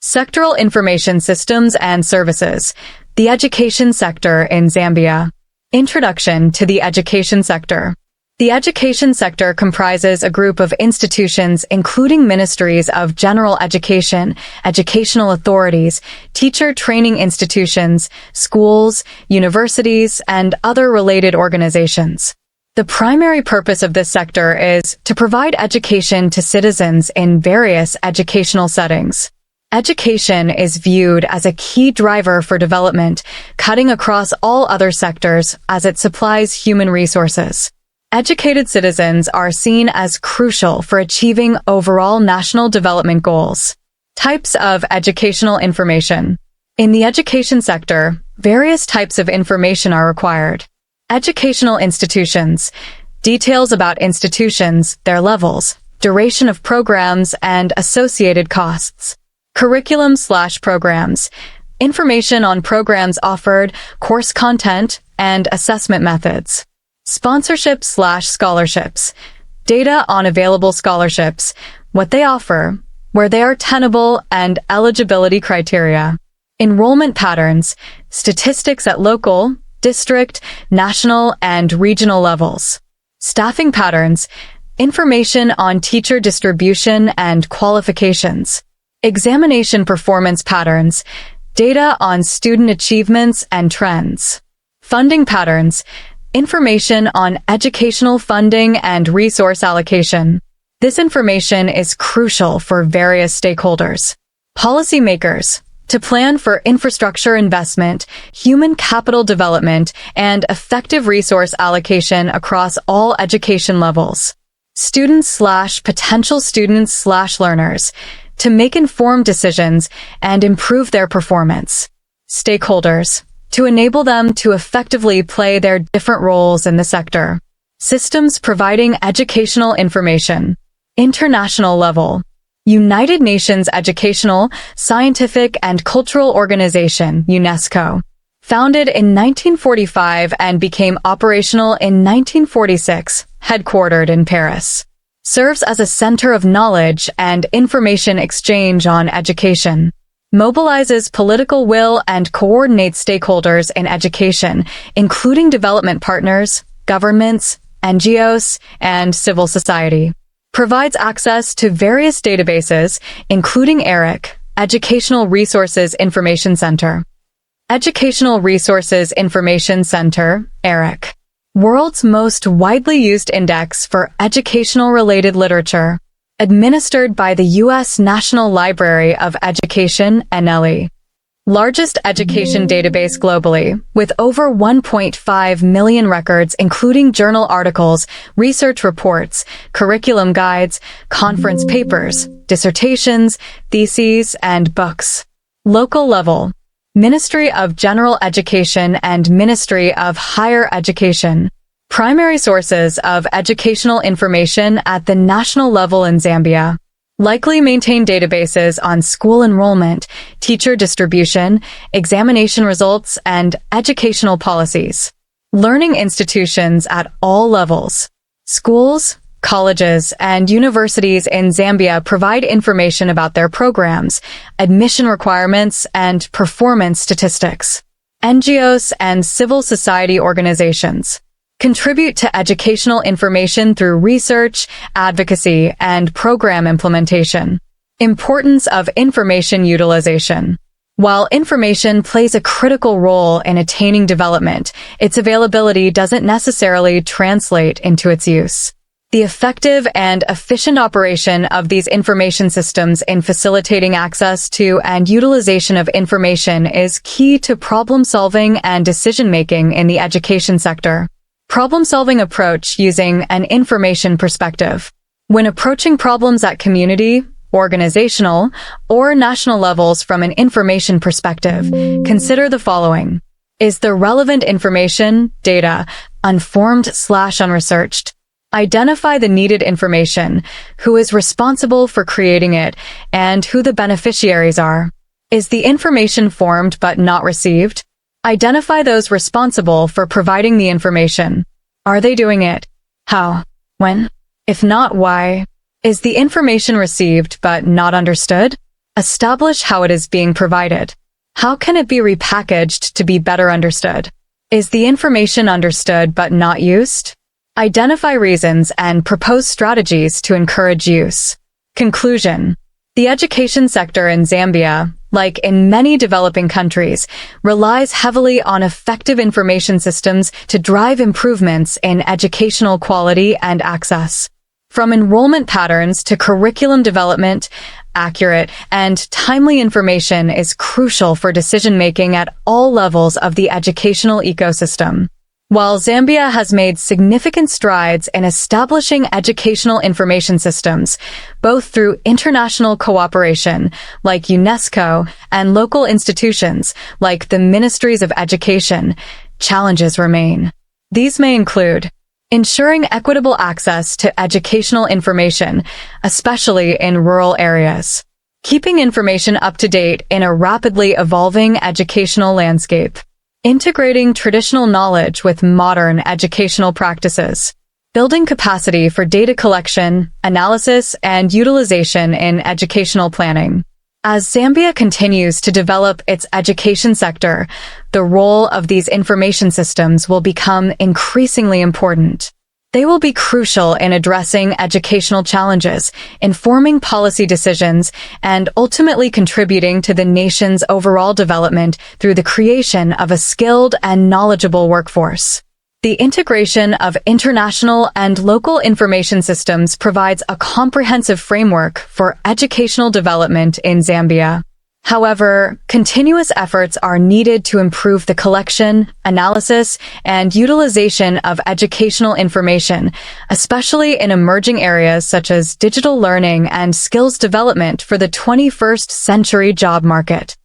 Sectoral Information Systems and Services, the Education Sector in Zambia. Introduction to the Education Sector. The education sector comprises a group of institutions including ministries of general education, educational authorities, teacher training institutions, schools, universities, and other related organizations. The primary purpose of this sector is to provide education to citizens in various educational settings. Education is viewed as a key driver for development, cutting across all other sectors as it supplies human resources. Educated citizens are seen as crucial for achieving overall national development goals. Types of educational information. In the education sector, various types of information are required. Educational institutions. Details about institutions, their levels, duration of programs, and associated costs. Curriculum/programs. Information on programs offered, course content, and assessment methods. Sponsorship/scholarships. Data on available scholarships, what they offer, where they are tenable, and eligibility criteria. Enrollment patterns. Statistics at local, district, national, and regional levels. Staffing patterns. Information on teacher distribution and qualifications. Examination performance patterns. Data on student achievements and trends. Funding patterns. Information on educational funding and resource allocation. This information is crucial for various stakeholders. Policymakers. To plan for infrastructure investment, human capital development, and effective resource allocation across all education levels. Students/potential students/learners. To make informed decisions and improve their performance. Stakeholders. To enable them to effectively play their different roles in the sector. Systems providing educational information. International level. United Nations Educational, Scientific, and Cultural Organization, UNESCO. Founded in 1945 and became operational in 1946, headquartered in Paris. Serves as a center of knowledge and information exchange on education. Mobilizes political will and coordinates stakeholders in education, including development partners, governments, NGOs, and civil society. Provides access to various databases, including ERIC, Educational Resources Information Center. Educational Resources Information Center, ERIC. World's most widely used index for educational-related literature. Administered by the U.S. National Library of Education, NLE. Largest education database globally, with over 1.5 million records including journal articles, research reports, curriculum guides, conference papers, dissertations, theses, and books. Local level. Ministry of General Education and Ministry of Higher Education. Primary sources of educational information at the national level in Zambia. Likely maintain databases on school enrollment, teacher distribution, examination results, and educational policies. Learning institutions at all levels. Schools, colleges, and universities in Zambia provide information about their programs, admission requirements, and performance statistics. NGOs and civil society organizations. Contribute to educational information through research, advocacy, and program implementation. Importance of information utilization. While information plays a critical role in attaining development, its availability doesn't necessarily translate into its use. The effective and efficient operation of these information systems in facilitating access to and utilization of information is key to problem-solving and decision-making in the education sector. Problem-solving approach using an information perspective. When approaching problems at community, organizational, or national levels from an information perspective, consider the following. Is the relevant information, data, unformed/unresearched? Identify the needed information, who is responsible for creating it, and who the beneficiaries are. Is the information formed but not received? Identify those responsible for providing the information. Are they doing it? How? When? If not, why? Is the information received but not understood? Establish how it is being provided. How can it be repackaged to be better understood? Is the information understood but not used? Identify reasons and propose strategies to encourage use. Conclusion. The education sector in Zambia, like in many developing countries, relies heavily on effective information systems to drive improvements in educational quality and access. From enrollment patterns to curriculum development, accurate and timely information is crucial for decision-making at all levels of the educational ecosystem. While Zambia has made significant strides in establishing educational information systems, both through international cooperation, like UNESCO, and local institutions, like the Ministries of Education, challenges remain. These may include ensuring equitable access to educational information, especially in rural areas, keeping information up to date in a rapidly evolving educational landscape, integrating traditional knowledge with modern educational practices, building capacity for data collection, analysis, and utilization in educational planning. As Zambia continues to develop its education sector, the role of these information systems will become increasingly important. They will be crucial in addressing educational challenges, informing policy decisions, and ultimately contributing to the nation's overall development through the creation of a skilled and knowledgeable workforce. The integration of international and local information systems provides a comprehensive framework for educational development in Zambia. However, continuous efforts are needed to improve the collection, analysis, and utilization of educational information, especially in emerging areas such as digital learning and skills development for the 21st century job market.